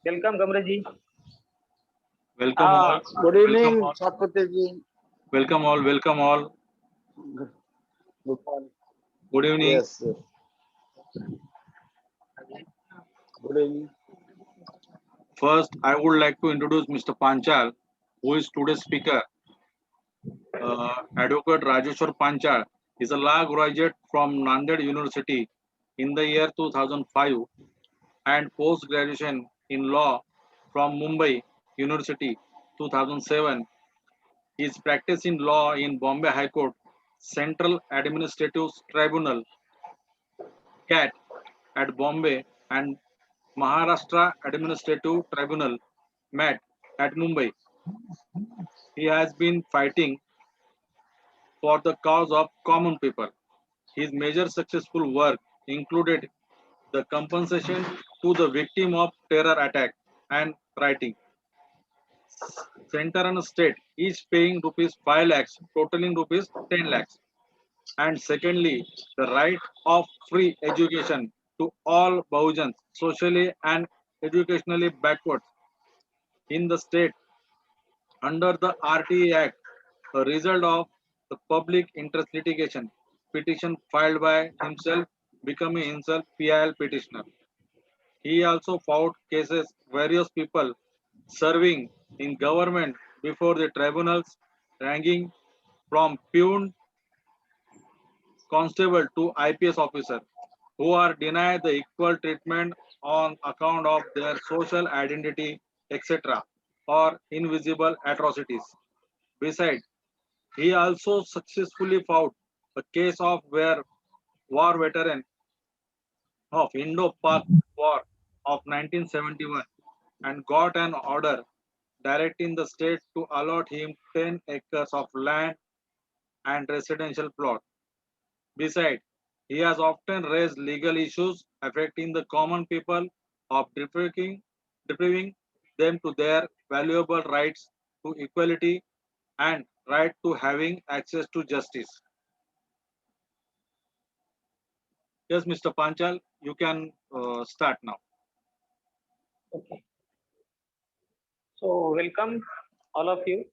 Welcome, Gamraji. Welcome all. Good evening, Welcome all. Satpathy ji. Welcome all. Welcome all. Good morning. Good evening. Yes, yes. Good evening. First, I would like to introduce Mr. Panchal, who is today's speaker. Advocate Rajeshwar Panchal is a law graduate from Nanded University in the year 2005 and post-graduation in law from Mumbai University 2007. He is practicing law in Bombay High Court, Central Administrative Tribunal, CAT, at Bombay and Maharashtra Administrative Tribunal, MAT, at Mumbai. He has been fighting for the cause of common people. His major successful work included the compensation to the victim of terror attack and writing. Center and state each paying rupees 5 lakhs, totaling rupees 10 lakhs. And secondly, the right of free education to all Bahujans, socially and educationally backward in the state under the RTA Act, a result of the public interest litigation petition filed by himself, becoming himself PIL petitioner. He also fought cases various people serving in government before the tribunals, ranging from peon, constable to IPS officer, who are denied the equal treatment on account of their social identity, etc., or invisible atrocities. Besides, he also successfully fought a case of where war veteran of Indo-Pak War of 1971 and got an order directing the state to allot him 10 acres of land and residential plot. Besides, he has often raised legal issues affecting the common people of depriving them to their valuable rights to equality and right to having access to justice. Yes, Mr. Panchal, you can start now. Okay. So, welcome all of you.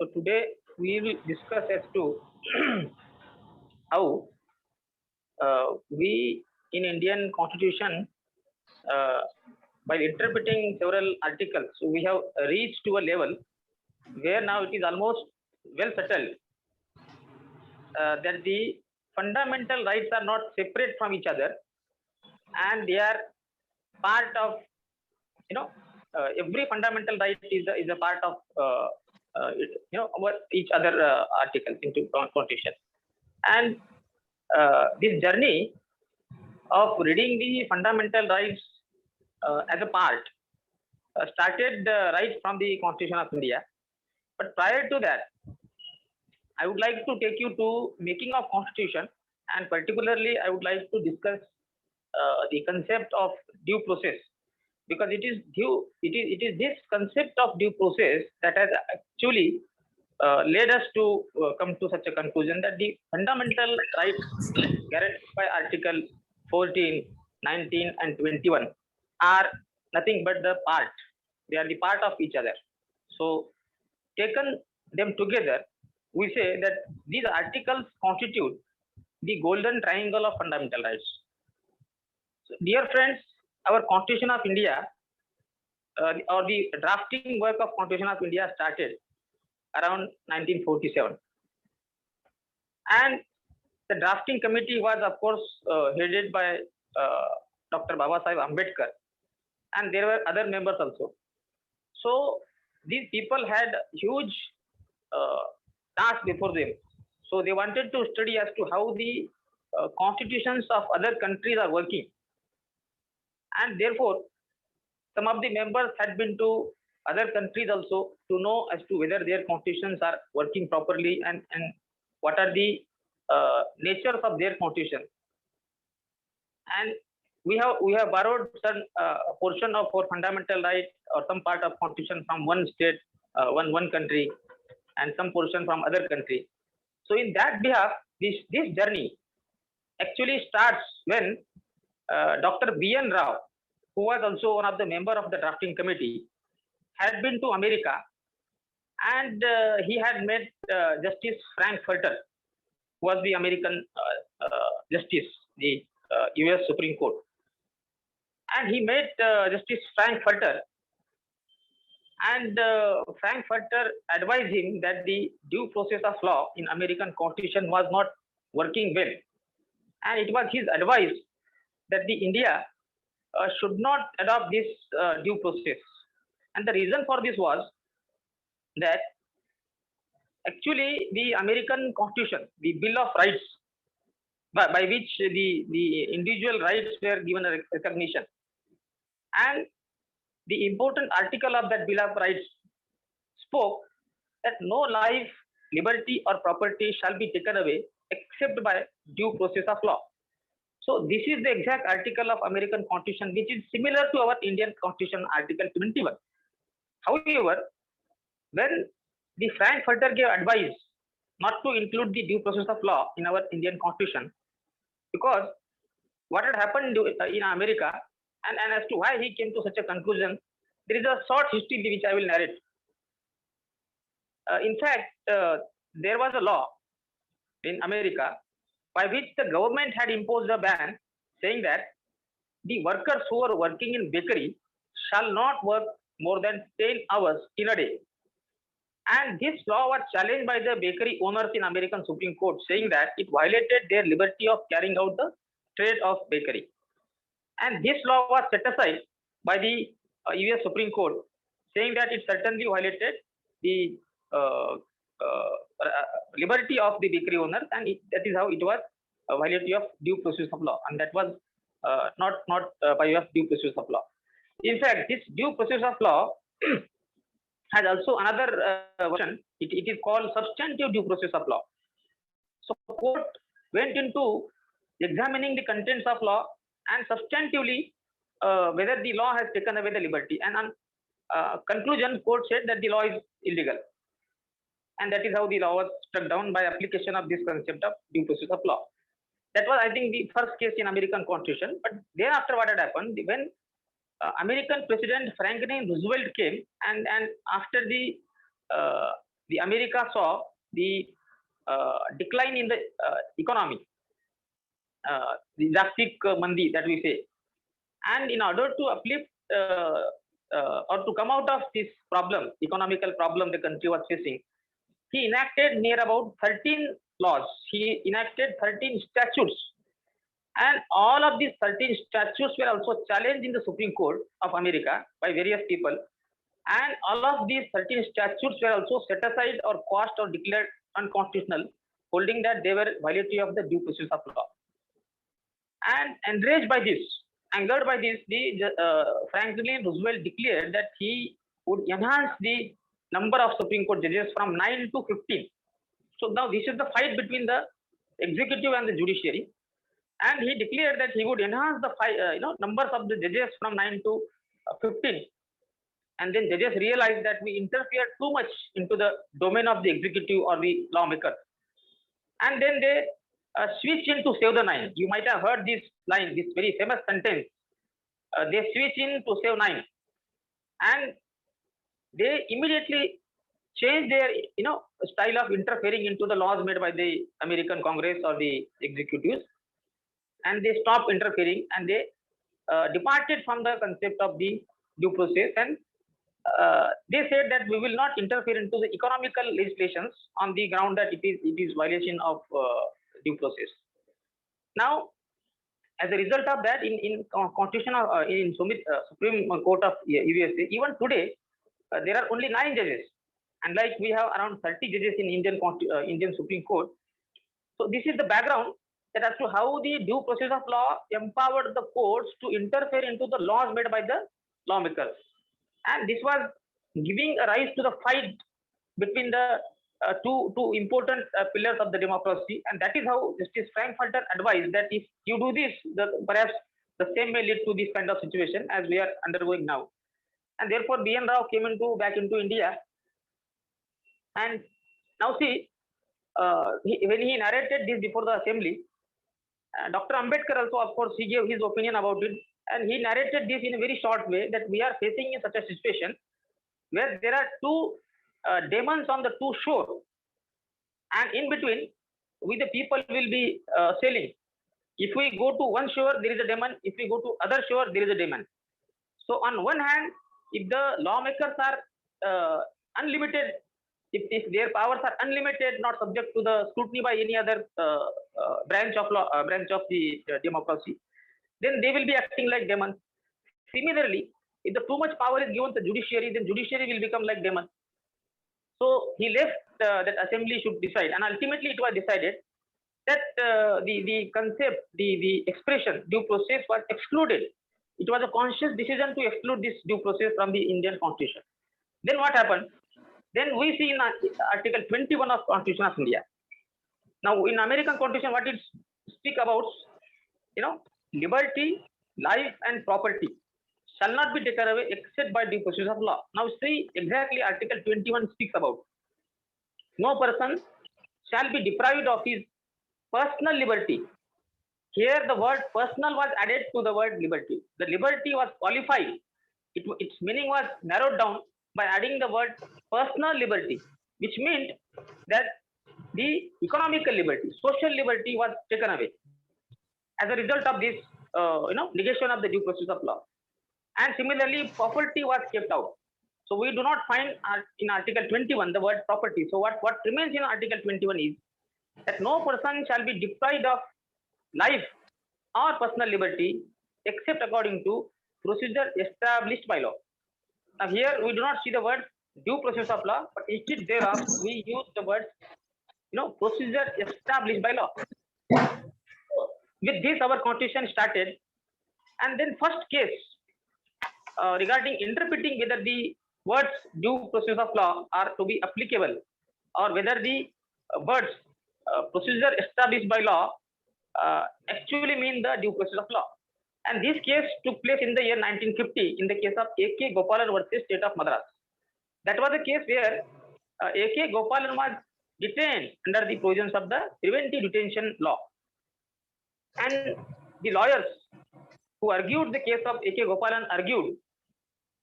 So, today we will discuss as to how we in Indian Constitution, by interpreting several articles, so we have reached to a level where now it is almost well settled that the fundamental rights are not separate from each other, and they are part of, every fundamental right is a part of each other articles into constitution. And this journey of reading the fundamental rights as a part started right from the Constitution of India. But prior to that, I would like to take you to making of Constitution, and particularly I would like to discuss the concept of due process, because it is this concept of due process that has actually led us to come to such a conclusion that the fundamental rights guaranteed by Article 14, 19, and 21 are nothing but the part. They are the part of each other. So, taken them together, we say that these articles constitute the golden triangle of fundamental rights. So, dear friends, our Constitution of India, or the drafting work of Constitution of India started around 1947. And the drafting committee was, of course, headed by Dr. Baba Sahib Ambedkar, and there were other members also. So these people had huge task before them. So they wanted to study as to how the constitutions of other countries are working. And therefore, some of the members had been to other countries also to know as to whether their constitutions are working properly, and what are the natures of their constitution. And we have borrowed some portion of our fundamental right or some part of constitution from one state, one country, and some portion from other country. So in that behalf, this journey actually starts when Dr. B.N. Rao, who was also one of the member of the drafting committee, had been to America, and he had met Justice Frank Fulton, who was the American justice, the US Supreme Court. And he met Justice Frank Fulton, and Frank Fulton advised him that the due process of law in American Constitution was not working well. And it was his advice that the India should not adopt this due process. And the reason for this was that actually the American Constitution, the Bill of Rights, by which the individual rights were given a recognition, and the important article of that Bill of Rights spoke that no life, liberty, or property shall be taken away except by due process of law. So this is the exact article of American Constitution, which is similar to our Indian Constitution, Article 21. However, when the Frank Fulton gave advice not to include the due process of law in our Indian Constitution, because what had happened in America, and as to why he came to such a conclusion, there is a short history which I will narrate. In fact, there was a law in America by which the government had imposed a ban saying that the workers who are working in bakery shall not work more than 10 hours in a day. And this law was challenged by the bakery owners in American Supreme Court, saying that it violated their liberty of carrying out the trade of bakery. And this law was set aside by the US Supreme Court, saying that it certainly violated the liberty of the bakery owners, and that is how it was a violation of due process of law, and that was not by way of due process of law. In fact, this due process of law has also another version. It is called substantive due process of law. So court went into examining the contents of law and substantively whether the law has taken away the liberty. And on conclusion, court said that the law is illegal. And that is how the law was struck down by application of this concept of due process of law. That was, I think, the first case in American Constitution. But thereafter, what had happened when American President Franklin Roosevelt came, and after the America saw the decline in the economy, the drastic mandi that we say, and in order to uplift or to come out of this problem, economical problem the country was facing, he enacted near about 13 laws. He enacted 13 statutes. And all of these 13 statutes were also challenged in the Supreme Court of America by various people. And all of these 13 statutes were also set aside or quashed or declared unconstitutional, holding that they were violative of the due process of law. And enraged by this, angered by this, Franklin Roosevelt declared that he would enhance the number of Supreme Court judges from 9 to 15. So now this is the fight between the executive and the judiciary. And he declared that he would enhance the numbers of the judges from 9 to 15. And then judges realized that we interfered too much into the domain of the executive or the lawmaker. And then they switched into Save the Nine. You might have heard this line, this very famous sentence. They switched into Save Nine. And they immediately changed their style of interfering into the laws made by the American Congress or the executives. And they stopped interfering, and they departed from the concept of the due process, and they said that we will not interfere into the economical legislations on the ground that it is violation of due process. Now, as a result of that, in Constitution in Supreme Court of USA, even today there are only 9 judges, and like we have around 30 judges in Indian Supreme Court. So this is the background that as to how the due process of law empowered the courts to interfere into the laws made by the lawmakers. And this was giving a rise to the fight between the two important pillars of the democracy. And that is how Justice Frank Fulton advised that if you do this, perhaps the same may lead to this kind of situation as we are undergoing now. And therefore, B.N. Rao came back into India. And now see, when he narrated this before the assembly, Dr. Ambedkar also, of course, he gave his opinion about it, and he narrated this in a very short way that we are facing in such a situation where there are two demons on the two shores, and in between, we the people will be sailing. If we go to one shore, there is a demon. If we go to other shore, there is a demon. So on one hand, if the lawmakers are unlimited, if their powers are unlimited, not subject to the scrutiny by any other branch of law, branch of the democracy, then they will be acting like demons. Similarly, if the too much power is given to judiciary, then judiciary will become like demon. So he left that assembly should decide, and ultimately it was decided that the concept, the expression due process was excluded. It was a conscious decision to exclude this due process from the Indian Constitution. Then what happened? Then we see in Article 21 of Constitution of India. Now in American Constitution, what it speak about, liberty, life, and property shall not be taken away except by due process of law. Now see exactly Article 21 speaks about. No person shall be deprived of his personal liberty. Here the word personal was added to the word liberty. The liberty was qualified. Its meaning was narrowed down by adding the word personal liberty, which meant that the economical liberty, social liberty was taken away as a result of this, negation of the due process of law. And similarly, property was kept out. So we do not find in Article 21 the word property. So what remains in Article 21 is that no person shall be deprived of life or personal liberty except according to procedure established by law. Now here we do not see the word due process of law, but instead thereof we use the word procedure established by law. With this our constitution started, and then first case regarding interpreting whether the words due process of law are to be applicable or whether the words procedure established by law actually mean the due process of law. And this case took place in the year 1950 in the case of A.K. Gopalan versus State of Madras. That was a case where A.K. Gopalan was detained under the provisions of the preventive detention law. And the lawyers who argued the case of A.K. Gopalan argued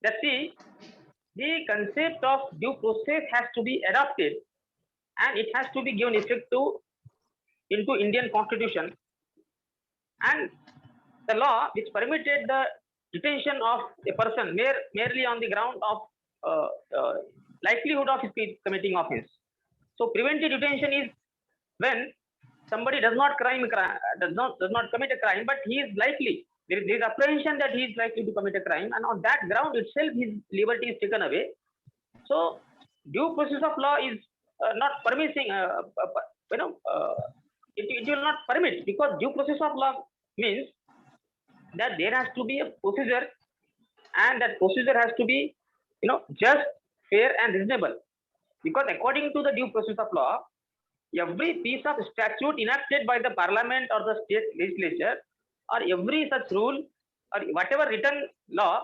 that the concept of due process has to be adopted and it has to be given effect into Indian Constitution, and the law which permitted the detention of a person merely on the ground of likelihood of his committing offense. So preventive detention is when somebody does not commit a crime, but he is likely, there is apprehension that he is likely to commit a crime, and on that ground itself his liberty is taken away. So due process of law is not permitting, it will not permit, because due process of law means that there has to be a procedure, and that procedure has to be just, fair, and reasonable. Because according to the due process of law, every piece of statute enacted by the parliament or the state legislature, or every such rule or whatever written law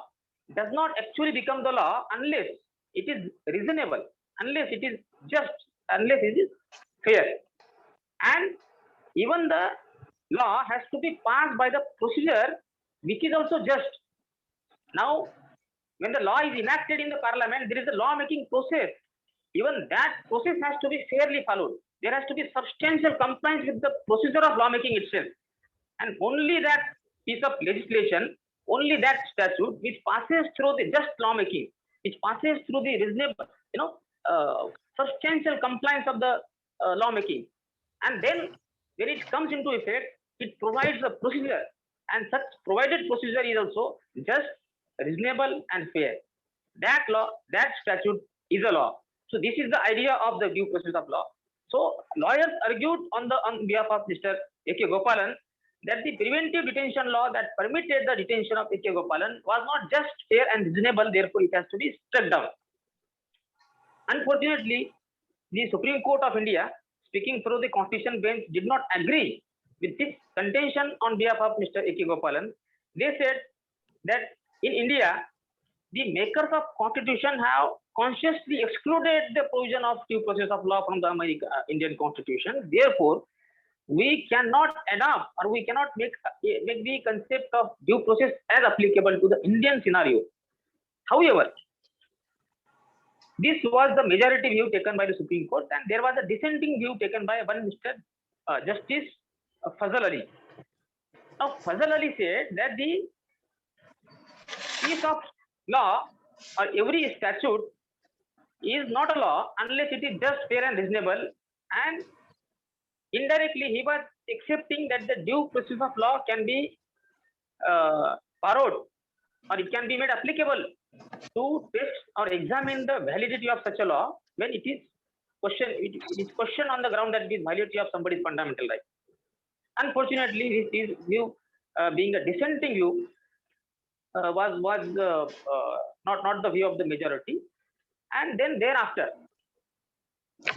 does not actually become the law unless it is reasonable, unless it is just, unless it is fair. And even the law has to be passed by the procedure which is also just. Now, when the law is enacted in the parliament, there is a law-making process. Even that process has to be fairly followed. There has to be substantial compliance with the procedure of lawmaking itself. And only that piece of legislation, only that statute which passes through the just lawmaking, which passes through the reasonable, substantial compliance of the lawmaking, and then when it comes into effect, it provides a procedure, and such provided procedure is also just, reasonable, and fair. That law, that statute is a law. So this is the idea of the due process of law. So lawyers argued on behalf of Mr. A.K. Gopalan that the preventive detention law that permitted the detention of A.K. Gopalan was not just, fair, and reasonable, therefore it has to be struck down. Unfortunately, the Supreme Court of India, speaking through the Constitution bench, did not agree with this contention on behalf of Mr. A.K. Gopalan. They said that in India, the makers of Constitution have consciously excluded the provision of due process of law from the Indian Constitution. Therefore, we cannot adopt or we cannot make the concept of due process as applicable to the Indian scenario. However, this was the majority view taken by the Supreme Court, and there was a dissenting view taken by one Mr. Justice Fazal Ali. Now, Fazal Ali said that the piece of law or every statute is not a law unless it is just, fair, and reasonable, and indirectly he was accepting that the due process of law can be borrowed or it can be made applicable to test or examine the validity of such a law when it is questioned on the ground that it is validity of somebody's fundamental right. Unfortunately, this view, being a dissenting view, was not the view of the majority, and then thereafter,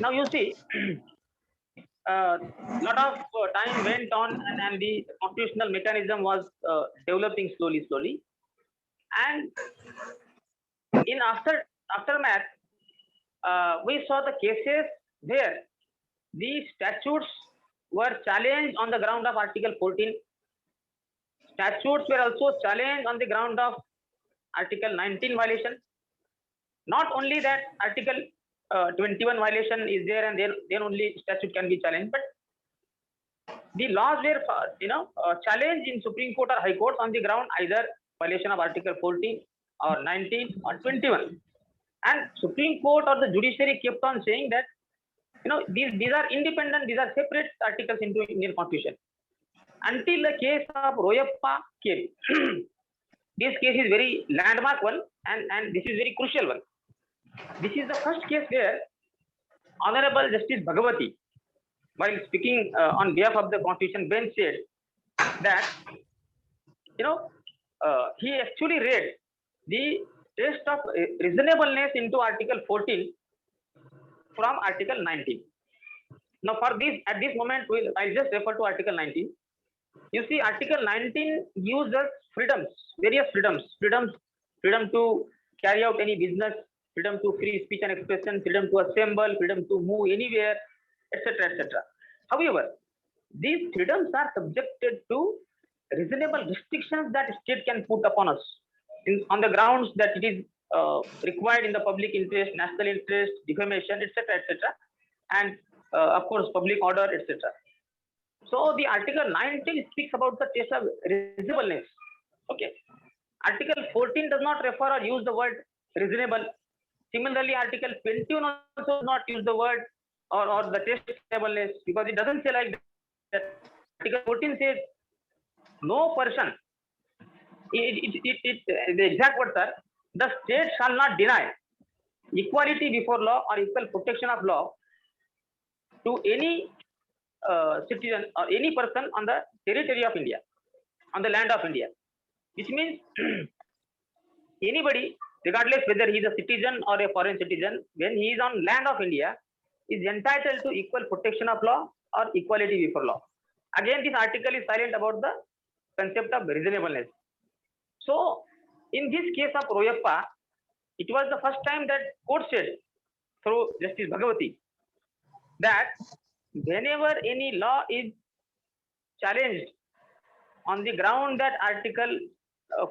now you see, lot of time went on, and the constitutional mechanism was developing slowly, and in aftermath, we saw the cases where the statutes were challenged on the ground of Article 14. Statutes were also challenged on the ground of Article 19 violation. Not only that, Article 21 violation is there, and then only statute can be challenged. But the laws were, challenged in Supreme Court or High Court on the ground either violation of Article 14 or 19 or 21. And Supreme Court or the judiciary kept on saying that, these are independent, these are separate articles into Indian Constitution. Until the case of Royappa came. This case is very landmark one, and this is very crucial one. This is the first case where Honorable Justice Bhagavati, while speaking on behalf of the Constitution bench, said that, he actually read the test of reasonableness into Article 14 from Article 19. Now, for this, at this moment, I'll just refer to Article 19. You see, Article 19 gives us freedoms, various freedoms, freedom to carry out any business, freedom to free speech and expression, freedom to assemble, freedom to move anywhere, etc., etc. However, these freedoms are subjected to reasonable restrictions that state can put upon us on the grounds that it is required in the public interest, national interest, defamation, etc., etc., and of course, public order, etc. So the Article 19 speaks about the test of reasonableness. Okay. Article 14 does not refer or use the word reasonable. Similarly, Article 21 also does not use the word or the test of reasonableness, because it doesn't say like that. Article 14 says no person. The exact words are, the state shall not deny equality before law or equal protection of law to any citizen or any person on the territory of India, on the land of India, which means anybody, regardless whether he is a citizen or a foreign citizen, when he is on land of India, is entitled to equal protection of law or equality before law. Again, this article is silent about the concept of reasonableness. So, in this case of Royappa, it was the first time that court said through Justice Bhagavati that whenever any law is challenged on the ground that Article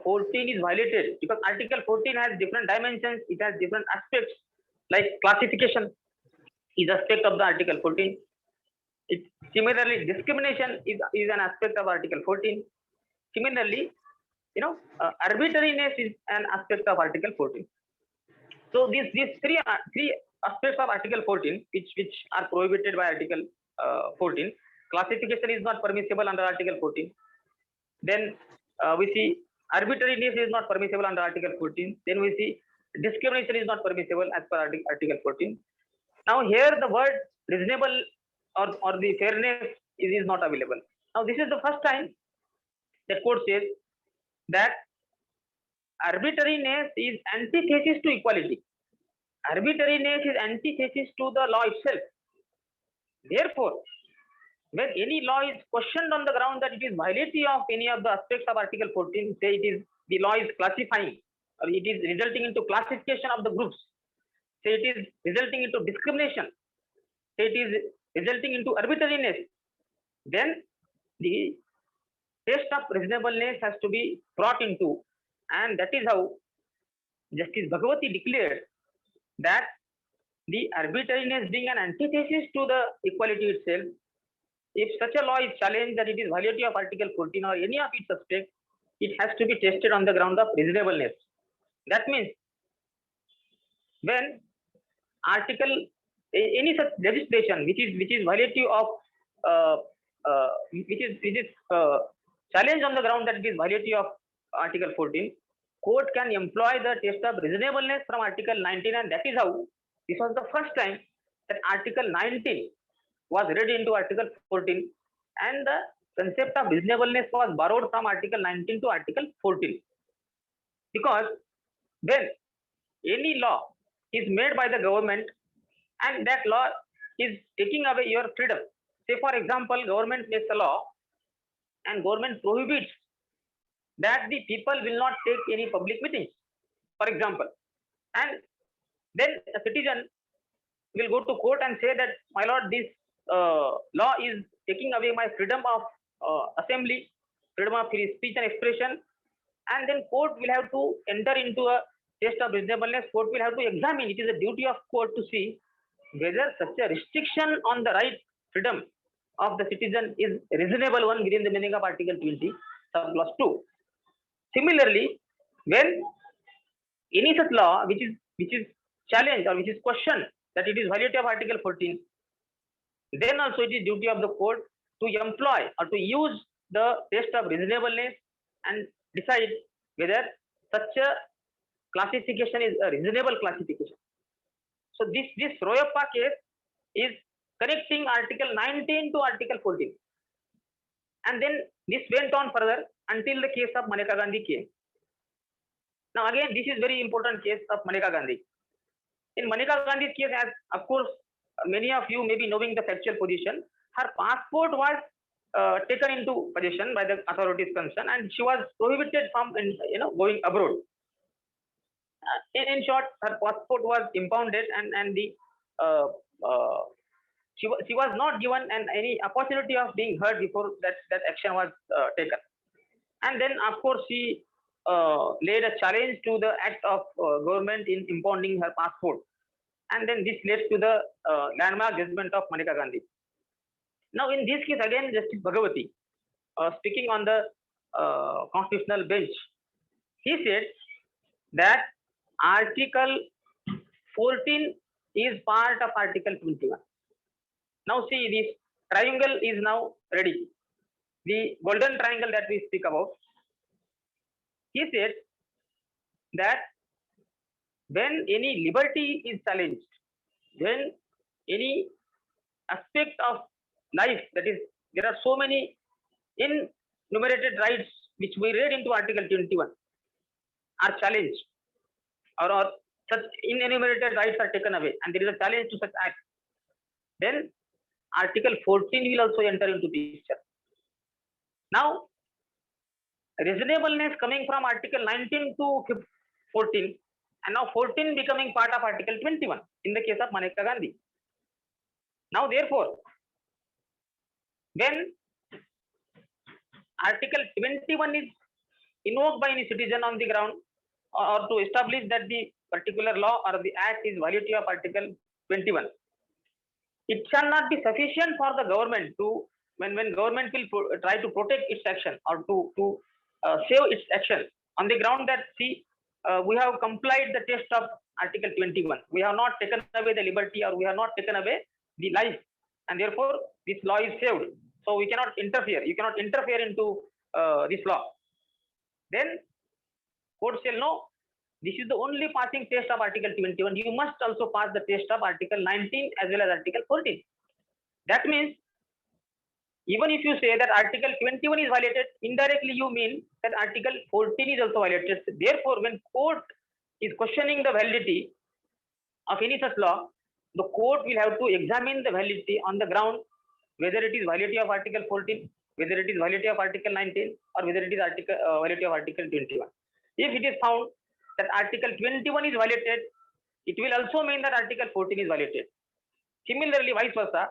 14 is violated, because Article 14 has different dimensions, it has different aspects, like classification is aspect of the Article 14. Similarly, discrimination is an aspect of Article 14. Similarly, arbitrariness is an aspect of Article 14. So these three aspects of Article 14, which are prohibited by Article 14. Classification is not permissible under Article 14. Then we see arbitrariness is not permissible under Article 14. Then we see discrimination is not permissible as per Article 14. Now here the word reasonable or the fairness is not available. Now this is the first time the court says that arbitrariness is antithesis to equality. Arbitrariness is antithesis to the law itself. Therefore, when any law is questioned on the ground that it is violative of any of the aspects of Article 14, say the law is classifying, or it is resulting into classification of the groups, say it is resulting into discrimination, say it is resulting into arbitrariness, then the test of reasonableness has to be brought into, and that is how Justice Bhagavati declared that the arbitrariness being an antithesis to the equality itself, if such a law is challenged that it is violative of Article 14 or any of its aspects, it has to be tested on the ground of reasonableness. That means when any such legislation which is violative of which is challenged on the ground that it is violative of Article 14, court can employ the test of reasonableness from Article 19, and that is how this was the first time that Article 19 was read into Article 14, and the concept of reasonableness was borrowed from Article 19 to Article 14. Because when any law is made by the government and that law is taking away your freedom, say for example, government makes a law and government prohibits that the people will not take any public meetings, for example, and then a citizen will go to court and say that, my lord, this law is taking away my freedom of assembly, freedom of free speech and expression, and then court will have to enter into a test of reasonableness. Court will have to examine. It is a duty of court to see whether such a restriction on the right freedom of the citizen is reasonable one within the meaning of Article 20, subclause 2. Similarly, when any such law which is challenged or which is questioned that it is violative of Article 14, then also it is duty of the court to employ or to use the test of reasonableness and decide whether such a classification is a reasonable classification. So this Royappa case is connecting Article 19 to Article 14. And then this went on further until the case of Maneka Gandhi came. Now again, this is very important case of Maneka Gandhi. In Maneka Gandhi's case, as of course many of you may be knowing the factual position, her passport was taken into possession by the authorities concerned, and she was prohibited from going abroad. In short, her passport was impounded, and she was not given any opportunity of being heard before that action was taken. And then of course she laid a challenge to the act of government in impounding her passport, and then this led to the landmark judgment of Maneka Gandhi. Now in this case again, Justice Bhagavati, speaking on the constitutional bench, he said that Article 14 is part of Article 21. Now see, this triangle is now ready. The golden triangle that we speak about. He said that when any liberty is challenged, when any aspect of life, that is, there are so many enumerated rights which we read into Article 21 are challenged, or such enumerated rights are taken away, and there is a challenge to such act, then Article 14 will also enter into picture. Now, reasonableness coming from Article 19 to 14, and now 14 becoming part of Article 21 in the case of Maneka Gandhi. Now, therefore, when Article 21 is invoked by any citizen on the ground, or to establish that the particular law or the act is violative of Article 21, it shall not be sufficient for the government to, when government will try to protect its action or to save its action on the ground that, see, we have complied the test of Article 21. We have not taken away the liberty, or we have not taken away the life, and therefore this law is saved. So we cannot interfere. You cannot interfere into this law. Then court shall know, this is the only passing test of Article 21. You must also pass the test of Article 19 as well as Article 14. That means, even if you say that Article 21 is violated, indirectly you mean that Article 14 is also violated. Therefore, when court is questioning the validity of any such law, the court will have to examine the validity on the ground whether it is violative of Article 14, whether it is violative of Article 19, or whether it is violative of Article 21. If it is found that Article 21 is violated, it will also mean that Article 14 is violated. Similarly, vice versa,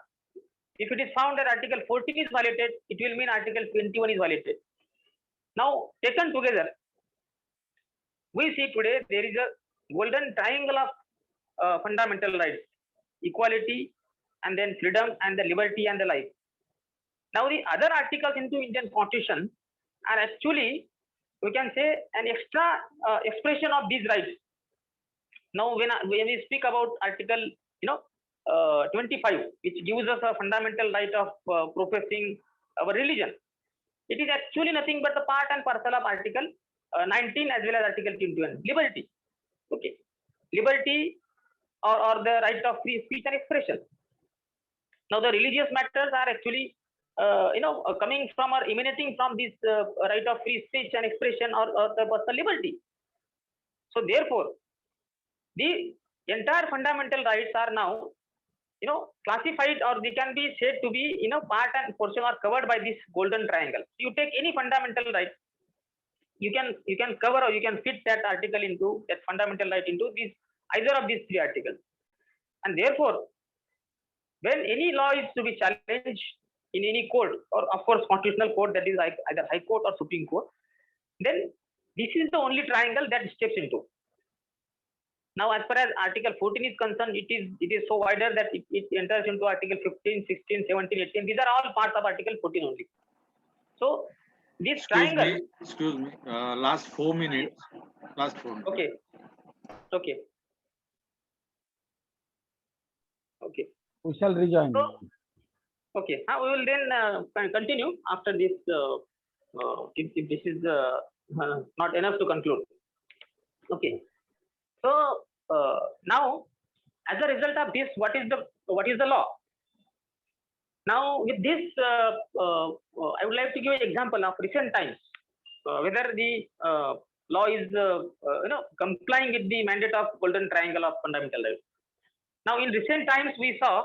If it is found that Article 14 is violated, it will mean Article 21 is violated. Now, taken together, we see today there is a golden triangle of fundamental rights: equality, and then freedom, and the liberty and the life. Now, the other articles into Indian Constitution are actually, we can say, an extra expression of these rights. Now, when we speak about Article, 25, which gives us a fundamental right of professing our religion, it is actually nothing but the part and parcel of Article 19 as well as Article 21, liberty. Okay, liberty or the right of free speech and expression. Now, the religious matters are actually, coming from or emanating from this right of free speech and expression or the personal liberty. So, therefore, the entire fundamental rights are now, classified, or they can be said to be, part and portion are covered by this golden triangle. You take any fundamental right, you can cover or you can fit that article into that fundamental right into these either of these three articles. And therefore, when any law is to be challenged in any court, or of course constitutional court, that is either High Court or Supreme Court, then this is the only triangle that steps into. Now, as far as Article 14 is concerned, it is so wider that it enters into Article 15, 16, 17, 18. These are all parts of Article 14 only. So, this triangle. Excuse me. Last 4 minutes. Last 4 minutes. Okay. Okay. Okay. We shall rejoin. So, okay. We will then continue after this. If this is not enough to conclude. Okay. So now, as a result of this, what is the law? Now, with this, I would like to give an example of recent times, whether the law is complying with the mandate of golden triangle of fundamental rights. Now, in recent times, we saw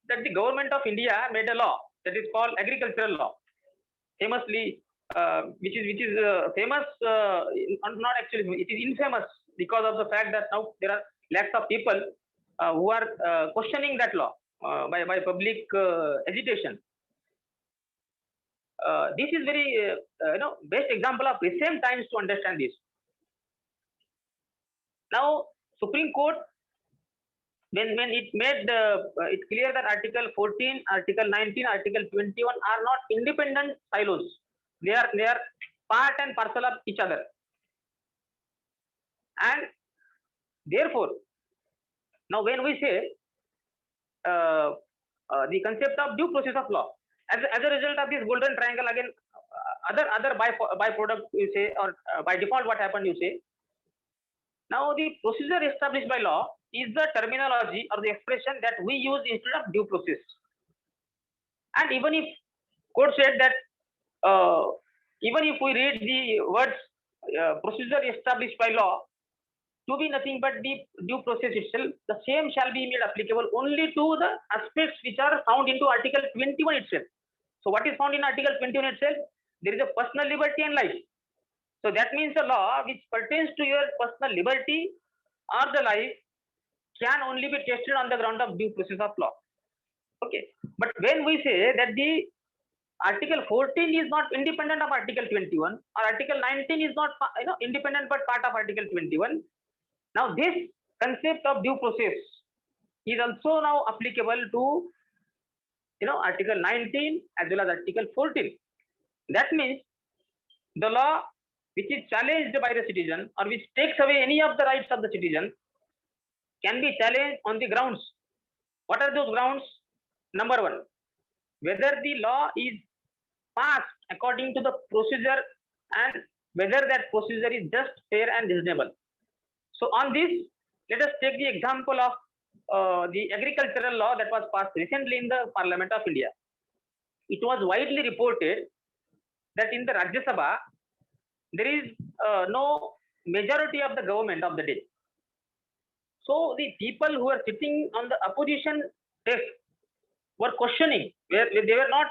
that the government of India made a law that is called agricultural law, famously, which is famous, not actually, it is infamous because of the fact that now there are lakhs of people who are questioning that law by public agitation. This is very, best example of recent times to understand this. Now, Supreme Court, when it made it clear that Article 14, Article 19, Article 21 are not independent silos. They are part and parcel of each other. And therefore, now when we say the concept of due process of law, as a result of this golden triangle, again, other byproduct you say, or by default what happened you say. Now the procedure established by law is the terminology or the expression that we use instead of due process. And even if court said that, even if we read the words procedure established by law to be nothing but the due process itself, the same shall be made applicable only to the aspects which are found into Article 21 itself. So what is found in Article 21 itself? There is a personal liberty and life. So that means a law which pertains to your personal liberty or the life can only be tested on the ground of due process of law. Okay. But when we say that the Article 14 is not independent of Article 21, or Article 19 is not independent but part of Article 21, now this concept of due process is also now applicable to Article 19 as well as Article 14. That means the law which is challenged by the citizen or which takes away any of the rights of the citizen can be challenged on the grounds. What are those grounds? Number one, whether the law is passed according to the procedure and whether that procedure is just, fair and reasonable. So on this, let us take the example of the agricultural law that was passed recently in the Parliament of India. It was widely reported that in the Rajya Sabha, there is no majority of the government of the day. So the people who are sitting on the opposition desk were questioning, where they were not,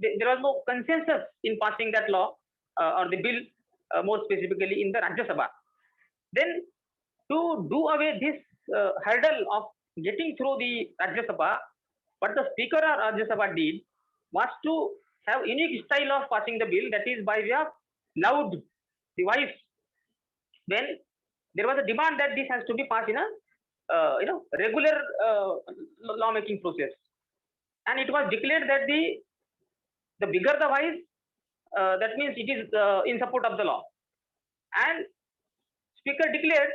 there was no consensus in passing that law or the bill, more specifically in the Rajya Sabha. Then to do away this hurdle of getting through the Rajya Sabha, What the Speaker of Rajya Sabha did was to have unique style of passing the bill, that is by way of loud voice. When there was a demand that this has to be passed in a regular lawmaking process, and it was declared that the bigger the voice, that means it is in support of the law. And Speaker declared